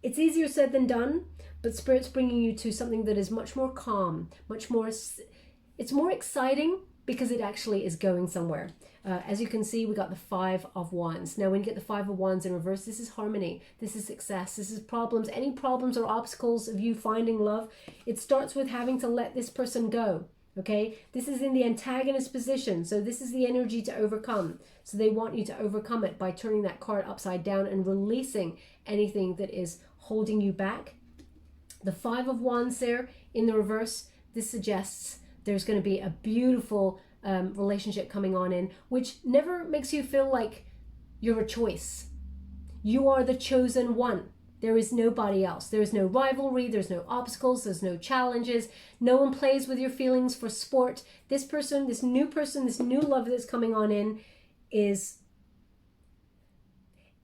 It's easier said than done, but Spirit's bringing you to something that is much more calm, it's more exciting because it actually is going somewhere. As you can see, we got the Five of Wands. Now, when you get the Five of Wands in reverse, this is harmony. This is success. This is problems. Any problems or obstacles of you finding love, it starts with having to let this person go. Okay? This is in the antagonist position. So this is the energy to overcome. So they want you to overcome it by turning that card upside down and releasing anything that is holding you back. The Five of Wands there in the reverse, this suggests there's going to be a beautiful relationship coming on in, which never makes you feel like you're a choice. You are the chosen one. There is nobody else. There is no rivalry. There's no obstacles. There's no challenges. No one plays with your feelings for sport. This person, this new love that's coming on in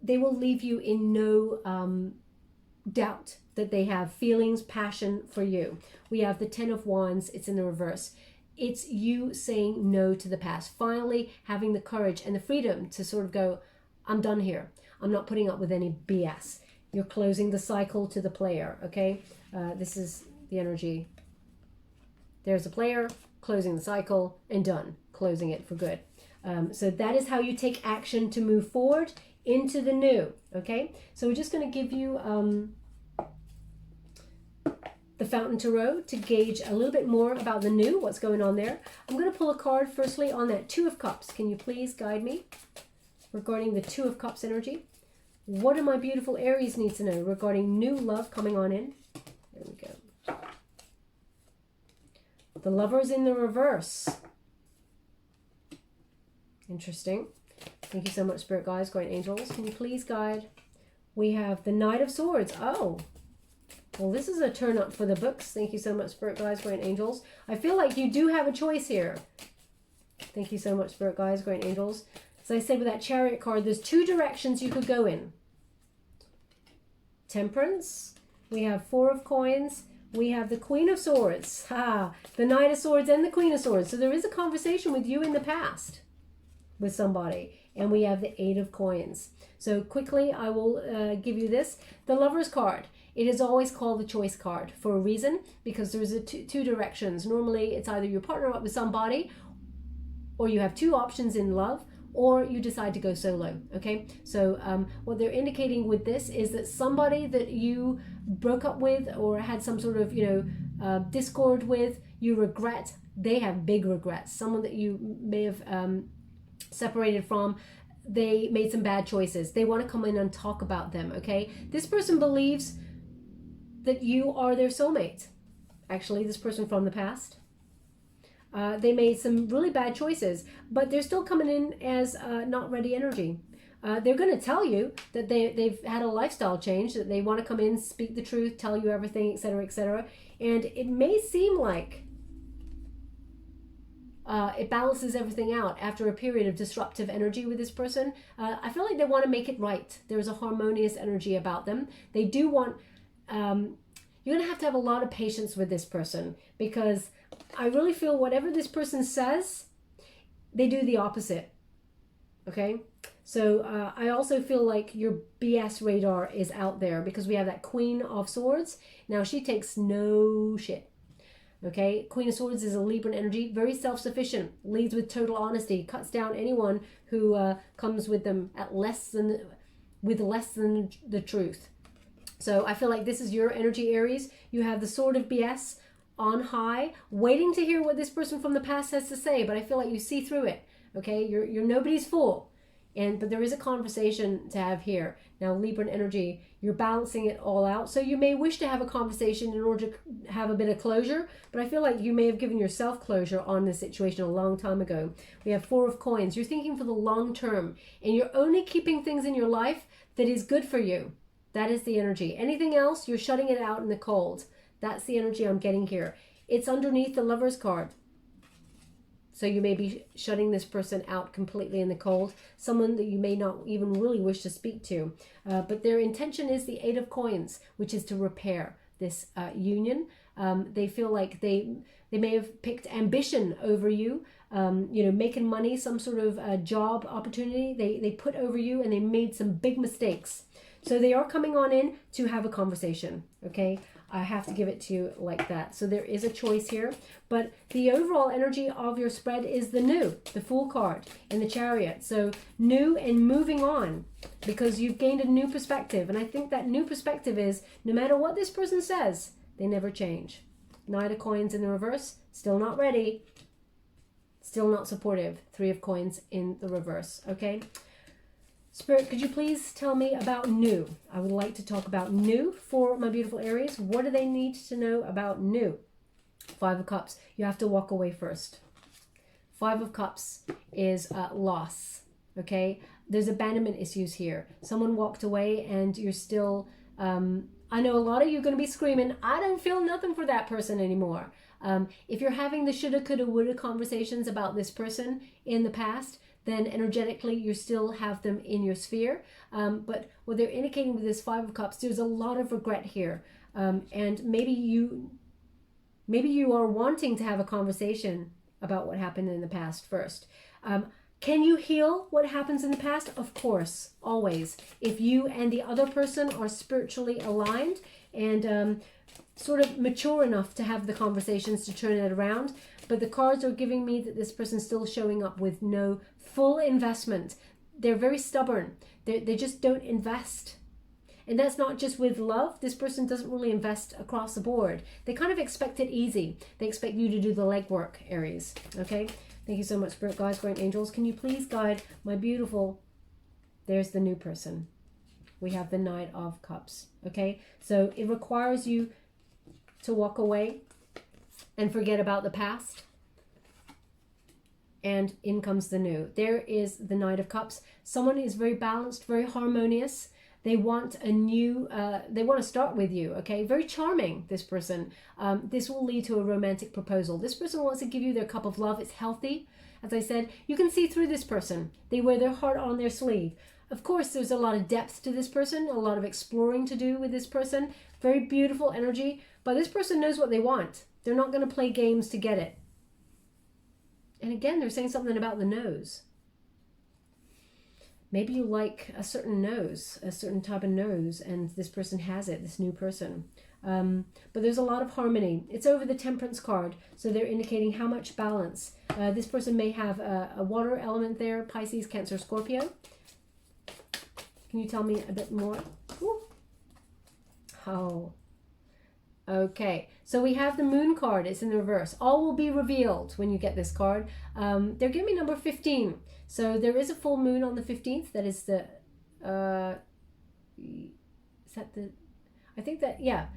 they will leave you in no doubt that they have feelings, passion for you. We have the Ten of Wands. It's in the reverse. It's you saying no to the past. Finally having the courage and the freedom to sort of go, I'm done here. I'm not putting up with any BS. You're closing the cycle to the player, okay? This is the energy. There's the player, closing the cycle, and done. Closing it for good. So that is how you take action to move forward into the new, okay? So we're just going to give you the Fountain Tarot to gauge a little bit more about the new, what's going on there. I'm going to pull a card firstly on that Two of Cups. Can you please guide me regarding the Two of Cups energy? What do my beautiful Aries need to know regarding new love coming on in? There we go. The Lover's in the reverse. Interesting. Thank you so much, Spirit Guides, Guardian Angels. Can you please guide? We have the Knight of Swords. Oh, well, this is a turn up for the books. Thank you so much, Spirit Guides, Guardian Angels. I feel like you do have a choice here. Thank you so much, Spirit Guides, Guardian Angels. As I said with that Chariot card, there's two directions you could go in. Temperance. We have Four of Coins. We have the Queen of Swords. The Knight of Swords and the Queen of Swords. So there is a conversation with you in the past with somebody. And we have the Eight of Coins. So quickly, I will give you this. The Lover's card. It is always called the choice card for a reason, because there's two directions. Normally, it's either you partner up with somebody, or you have two options in love, or you decide to go solo, okay? So what they're indicating with this is that somebody that you broke up with or had some sort of, discord with, you regret, they have big regrets. Someone that you may have separated from, they made some bad choices. They want to come in and talk about them, okay? This person believes that you are their soulmate. Actually, this person from the past. They made some really bad choices, but they're still coming in as not ready energy. They're going to tell you that they've had a lifestyle change, that they want to come in, speak the truth, tell you everything, etc., etc. And it may seem like it balances everything out after a period of disruptive energy with this person. I feel like they want to make it right. There's a harmonious energy about them. They do want... you're going to have a lot of patience with this person, because I really feel whatever this person says, they do the opposite. Okay? So I also feel like your BS radar is out there because we have that Queen of Swords. Now she takes no shit. Okay, Queen of Swords is a Libran energy, very self-sufficient, leads with total honesty, cuts down anyone who comes with them at less than the truth. So I feel like this is your energy, Aries. You have the sword of BS on high, waiting to hear what this person from the past has to say, but I feel like you see through it. Okay, you're nobody's fool. But there is a conversation to have here. Now, Libran energy, you're balancing it all out. So you may wish to have a conversation in order to have a bit of closure, but I feel like you may have given yourself closure on this situation a long time ago. We have Four of Coins. You're thinking for the long term, and you're only keeping things in your life that is good for you. That is the energy. Anything else, you're shutting it out in the cold. That's the energy I'm getting here. It's underneath the Lover's card. So you may be shutting this person out completely in the cold. Someone that you may not even really wish to speak to. But their intention is the Eight of Coins, which is to repair this union. They feel like they may have picked ambition over you. Making money, some sort of job opportunity. They put over you and they made some big mistakes. So they are coming on in to have a conversation, okay? I have to give it to you like that. So there is a choice here. But the overall energy of your spread is the new, the Fool card in the Chariot. So new and moving on because you've gained a new perspective. And I think that new perspective is no matter what this person says, they never change. Knight of Coins in the reverse, still not ready. Still not supportive. Three of Coins in the reverse, okay? Spirit, could you please tell me about new? I would like to talk about new for my beautiful Aries. What do they need to know about new? Five of Cups. You have to walk away first. Five of Cups is loss, okay? There's abandonment issues here. Someone walked away and you're still... I know a lot of you are going to be screaming, I don't feel nothing for that person anymore. If you're having the shoulda, coulda, woulda conversations about this person in the past, then energetically you still have them in your sphere. But what they're indicating with this Five of Cups, there's a lot of regret here. And maybe you are wanting to have a conversation about what happened in the past first. Can you heal what happens in the past? Of course, always. If you and the other person are spiritually aligned and sort of mature enough to have the conversations to turn it around. But the cards are giving me that this person's still showing up with no full investment. They're very stubborn. They just don't invest. And that's not just with love. This person doesn't really invest across the board. They kind of expect it easy. They expect you to do the legwork, Aries. Okay? Thank you so much, Spirit Guides, Great Angels. Can you please guide my beautiful... There's the new person. We have the Knight of Cups. Okay? So it requires you to walk away and forget about the past. And in comes the new. There is the Knight of Cups. Someone is very balanced, very harmonious. They want a new, they want to start with you, okay? Very charming, this person. This will lead to a romantic proposal. This person wants to give you their cup of love. It's healthy. As I said, you can see through this person. They wear their heart on their sleeve. Of course, there's a lot of depth to this person, a lot of exploring to do with this person. Very beautiful energy. But this person knows what they want. They're not going to play games to get it. And again, they're saying something about the nose. Maybe you like a certain nose, a certain type of nose, and this person has it, this new person. But there's a lot of harmony. It's over the Temperance card, so they're indicating how much balance. This person may have a water element there, Pisces, Cancer, Scorpio. Can you tell me a bit more? Ooh. Oh. Okay, so we have the Moon card. It's in the reverse. All will be revealed when you get this card. They're giving me number 15. So there is a full moon on the 15th. That is the... is that the... I think that, yeah.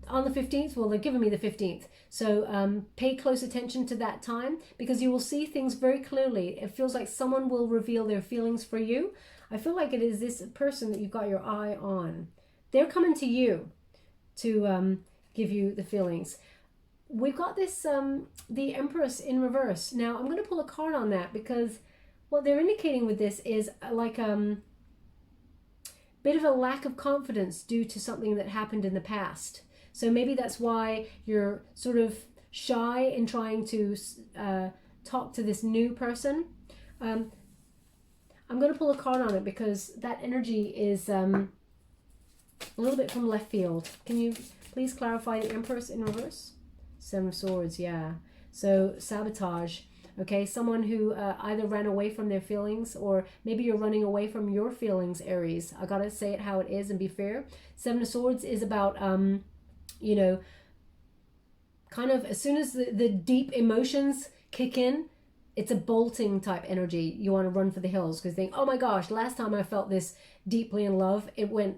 On the 15th, well, they're giving me the 15th. So pay close attention to that time because you will see things very clearly. It feels like someone will reveal their feelings for you. I feel like it is this person that you've got your eye on. They're coming to you to give you the feelings. We've got this, the Empress in reverse. Now, I'm going to pull a card on that because what they're indicating with this is like bit of a lack of confidence due to something that happened in the past. So maybe that's why you're sort of shy in trying to talk to this new person. I'm going to pull a card on it because that energy is a little bit from left field. Can you please clarify the Empress in reverse? Seven of Swords, yeah. So sabotage. Okay, someone who either ran away from their feelings, or maybe you're running away from your feelings, Aries. I gotta say it how it is and be fair. Seven of Swords is about, you know, kind of as soon as the deep emotions kick in, it's a bolting type energy. You want to run for the hills because you think, oh my gosh, last time I felt this deeply in love, it went,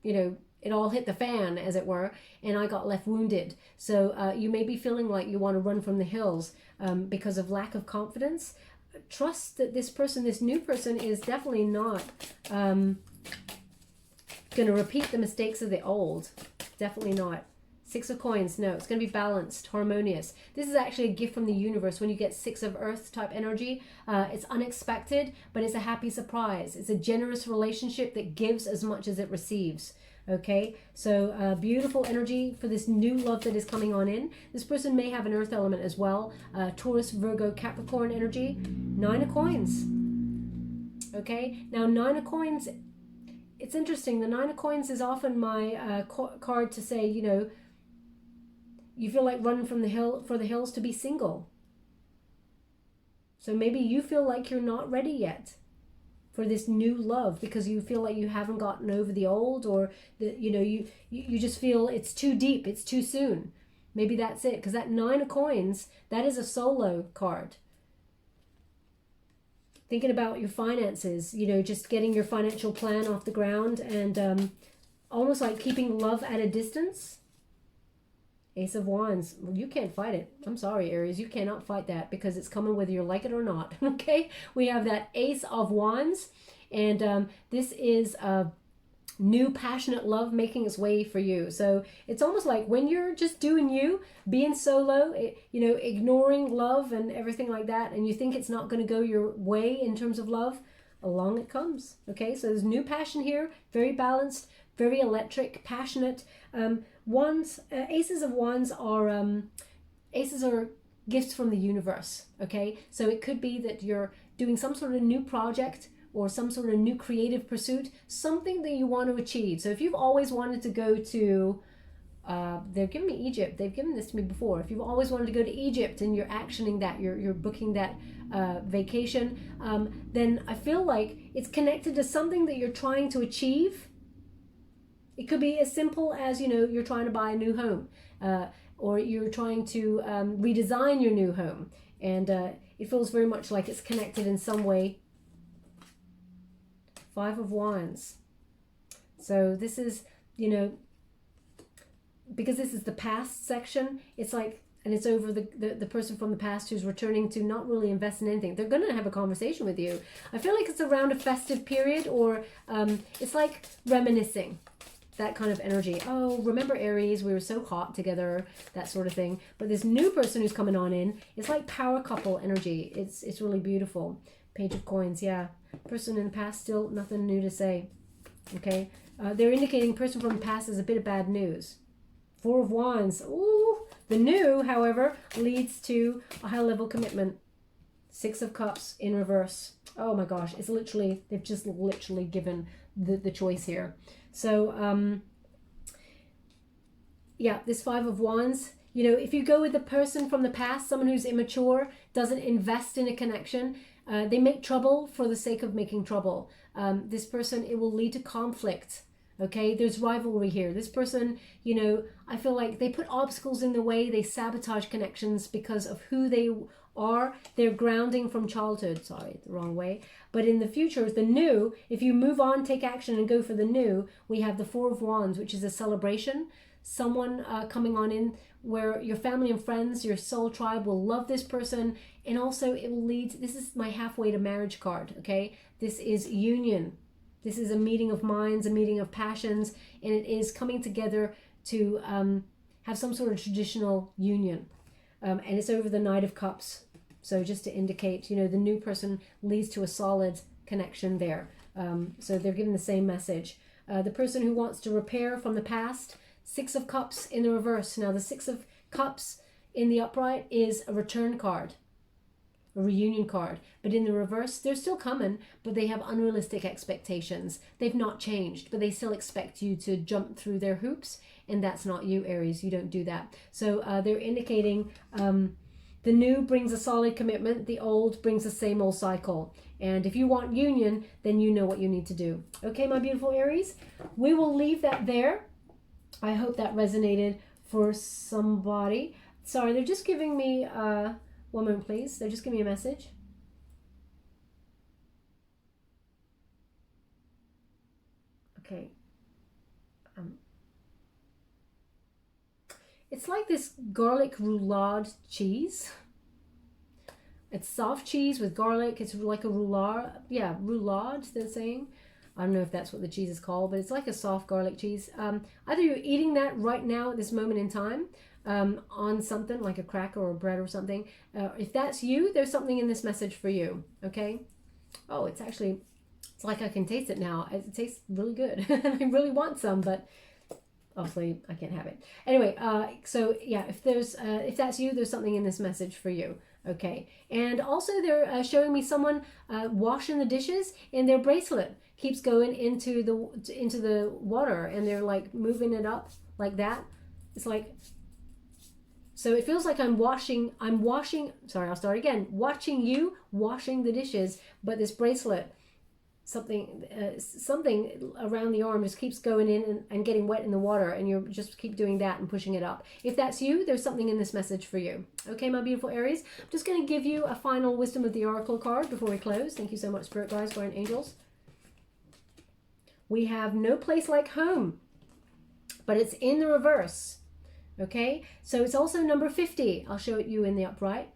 you know, it all hit the fan, as it were, and I got left wounded. So you may be feeling like you want to run from the hills because of lack of confidence. Trust that this person, this new person, is definitely not going to repeat the mistakes of the old. Definitely not. Six of Coins, no, it's going to be balanced, harmonious. This is actually a gift from the universe. When you get Six of Earth type energy, it's unexpected, but it's a happy surprise. It's a generous relationship that gives as much as it receives. Okay, so beautiful energy for this new love that is coming on in. This person may have an earth element as well. Taurus, Virgo, Capricorn energy. Nine of Coins. Okay, now Nine of Coins, it's interesting. The Nine of Coins is often my card to say, you know, you feel like running from the hills to be single. So maybe you feel like you're not ready yet for this new love because you feel like you haven't gotten over the old, or that, you know, you just feel it's too deep, it's too soon. Maybe that's it, because that Nine of Coins, that is a solo card. Thinking about your finances, you know, just getting your financial plan off the ground, and almost like keeping love at a distance. Ace of Wands, well, you can't fight it. I'm sorry, Aries, you cannot fight that because it's coming whether you like it or not. Okay, we have that Ace of Wands, and this is a new passionate love making its way for you. So it's almost like when you're just doing you, being solo, you know, ignoring love and everything like that, and you think it's not going to go your way in terms of love, along it comes. Okay, so there's new passion here, very balanced, very electric, passionate. Wands, Aces of Wands are aces are gifts from the universe. Okay, so it could be that you're doing some sort of new project or some sort of new creative pursuit, something that you want to achieve. So if you've always wanted to go to they're giving me Egypt, they've given this to me before. If you've always wanted to go to Egypt and you're actioning that, you're booking that vacation, then I feel like it's connected to something that you're trying to achieve. It could be as simple as, you know, you're trying to buy a new home, or you're trying to redesign your new home, and it feels very much like it's connected in some way. Five of Wands. So this is, you know, because this is the past section, it's like, and it's over the person from the past who's returning to not really invest in anything. They're going to have a conversation with you. I feel like it's around a festive period, or it's like reminiscing. That kind of energy. Oh, remember Aries, we were so hot together, that sort of thing. But this new person who's coming on in, it's like power couple energy. It's really beautiful. Page of Coins, yeah. Person in the past, still nothing new to say. Okay, they're indicating person from the past is a bit of bad news. Four of Wands. Ooh, the new, however, leads to a high level commitment. Six of Cups in reverse. Oh my gosh, it's literally, they've just literally given the choice here. So, yeah, this Five of Wands, you know, if you go with the person from the past, someone who's immature, doesn't invest in a connection, they make trouble for the sake of making trouble. This person, it will lead to conflict. Okay, there's rivalry here. This person, you know, I feel like they put obstacles in the way, they sabotage connections because of who they are. They're grounding from childhood. Sorry, the wrong way. But in the future, the new, if you move on, take action and go for the new, we have the Four of Wands, which is a celebration. Someone coming on in where your family and friends, your soul tribe will love this person. And also it will lead, this is my halfway to marriage card, okay? This is union. This is a meeting of minds, a meeting of passions, and it is coming together to have some sort of traditional union. And it's over the Knight of Cups. So just to indicate, you know, the new person leads to a solid connection there. So they're giving the same message. The person who wants to repair from the past, Six of Cups in the reverse. Now the Six of Cups in the upright is a return card. a reunion card. But in the reverse, they're still coming, but they have unrealistic expectations. They've not changed, but they still expect you to jump through their hoops, and that's not you, Aries. You don't do that. So they're indicating the new brings a solid commitment, the old brings the same old cycle. And if you want union, then you know what you need to do. Okay, my beautiful Aries, we will leave that there. I hope that resonated for somebody. Sorry, they're just giving me, one moment please. They're just giving me a message. Okay. It's like this garlic roulade cheese. It's soft cheese with garlic. It's like a roulade. Yeah, roulade, they're saying. I don't know if that's what the cheese is called, but it's like a soft garlic cheese. Either you're eating that right now at this moment in time on something like a cracker or bread or something. If that's you, there's something in this message for you, okay? Oh, it's like I can taste it now. It tastes really good. I really want some, but obviously I can't have it. Anyway, so yeah, if that's you, there's something in this message for you. Okay, and also they're showing me someone washing the dishes, and their bracelet keeps going into the water, and they're like moving it up like that. It's like, so it feels like I'm watching, sorry, I'll start again, watching you washing the dishes, but this bracelet, something around the arm just keeps going in and getting wet in the water, and you just keep doing that and pushing it up. If that's you, there's something in this message for you. Okay, my beautiful Aries, I'm just going to give you a final Wisdom of the Oracle card before we close. Thank you so much, Spirit Guides, Guardian Angels. We have no place like home, but it's in the reverse. Okay, so it's also number 50. I'll show it you in the upright.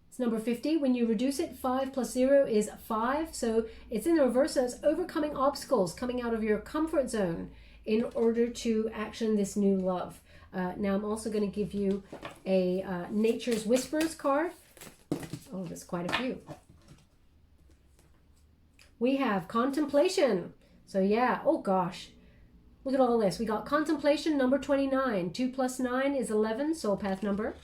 It's number 50. When you reduce it, 5 plus 0 is 5. So it's in the reverse. So it's overcoming obstacles, coming out of your comfort zone in order to action this new love. Now I'm also going to give you a Nature's Whispers card. Oh, there's quite a few. We have Contemplation. So yeah, oh gosh. Look at all this. We got Contemplation, number 29. 2 plus 9 is 11, soul path number.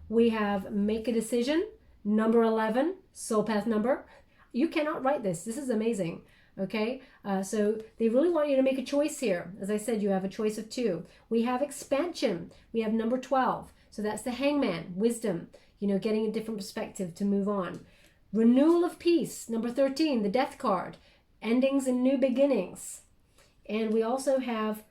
We have Make a Decision, number 11, soul path number. You cannot write this. This is amazing. Okay, so they really want you to make a choice here. As I said, you have a choice of 2. We have Expansion. We have number 12. So that's the Hangman, wisdom, you know, getting a different perspective to move on. Renewal of Peace, number 13, the Death card, endings and new beginnings. And we also have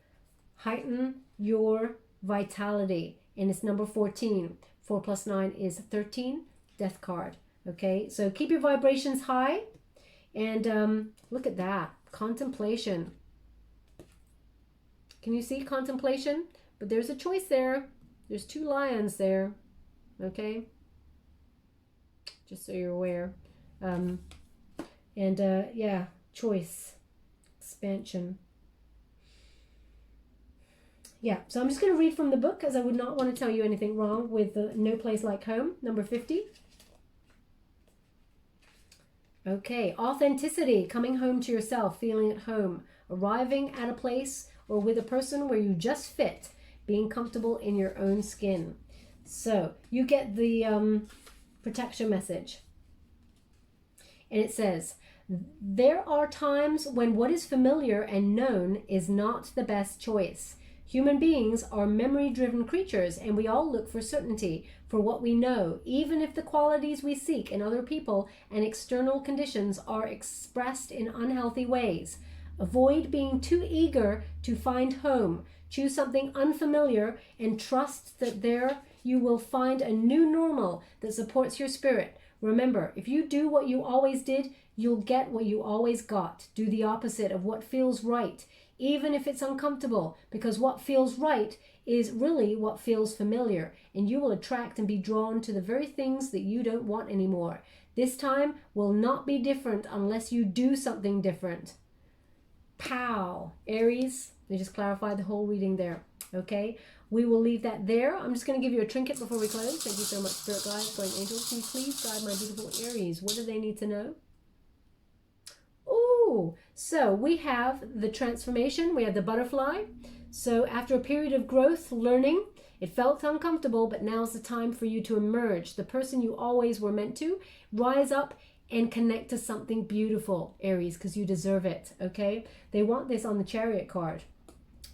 Heighten Your Vitality, and it's number 14. 4 plus 9 is 13, Death card. Okay, so keep your vibrations high, and look at that, Contemplation. Can you see Contemplation? But there's a choice there. There's 2 lions there. Okay, just so you're aware. Yeah, choice, expansion. Yeah, so I'm just going to read from the book, as I would not want to tell you anything wrong with the No Place Like Home, number 50. Okay, authenticity, coming home to yourself, feeling at home, arriving at a place or with a person where you just fit, being comfortable in your own skin. So you get the protection message. And it says, there are times when what is familiar and known is not the best choice. Human beings are memory-driven creatures, and we all look for certainty for what we know, even if the qualities we seek in other people and external conditions are expressed in unhealthy ways. Avoid being too eager to find home. Choose something unfamiliar and trust that there you will find a new normal that supports your spirit. Remember, if you do what you always did, you'll get what you always got. Do the opposite of what feels right, even if it's uncomfortable, because what feels right is really what feels familiar, and you will attract and be drawn to the very things that you don't want anymore. This time will not be different unless you do something different. Pow! Aries, they just clarified the whole reading there. Okay, we will leave that there. I'm just going to give you a trinket before we close. Thank you so much, Spirit Guides, Guardian Angels. Can you please guide my beautiful Aries? What do they need to know? Oh, so we have the transformation. We have the butterfly. So after a period of growth, learning, It felt uncomfortable, but now's the time for you to emerge. The person you always were meant to. Rise up and connect to something beautiful, Aries, because you deserve it, okay? They want this on the Chariot card.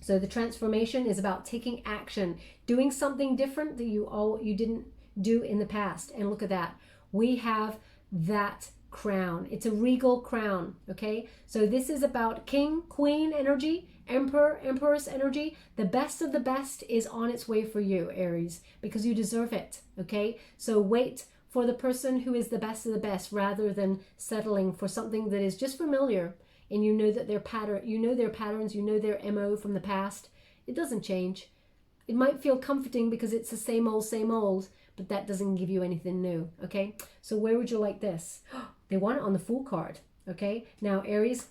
So the transformation is about taking action, doing something different that you didn't do in the past. And look at that. We have that crown. It's a regal crown, okay? So this is about king, queen energy, emperor, empress energy. The best of the best is on its way for you, Aries, because you deserve it, okay? So wait for the person who is the best of the best rather than settling for something that is just familiar, and you know that their patterns, you know their MO from the past. It doesn't change. It might feel comforting because it's the same old, but that doesn't give you anything new, okay? So where would you like this? They want it on the Fool card, okay? Now, Aries,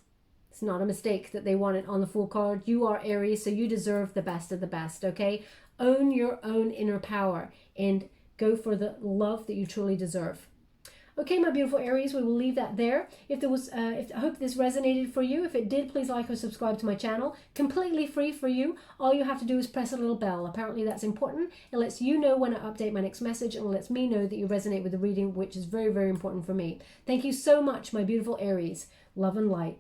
it's not a mistake that they want it on the Fool card. You are Aries, so you deserve the best of the best, okay? Own your own inner power and go for the love that you truly deserve. Okay, my beautiful Aries, we will leave that there. I hope this resonated for you. If it did, please like or subscribe to my channel. Completely free for you. All you have to do is press a little bell. Apparently that's important. It lets you know when I update my next message, and lets me know that you resonate with the reading, which is very, very important for me. Thank you so much, my beautiful Aries. Love and light.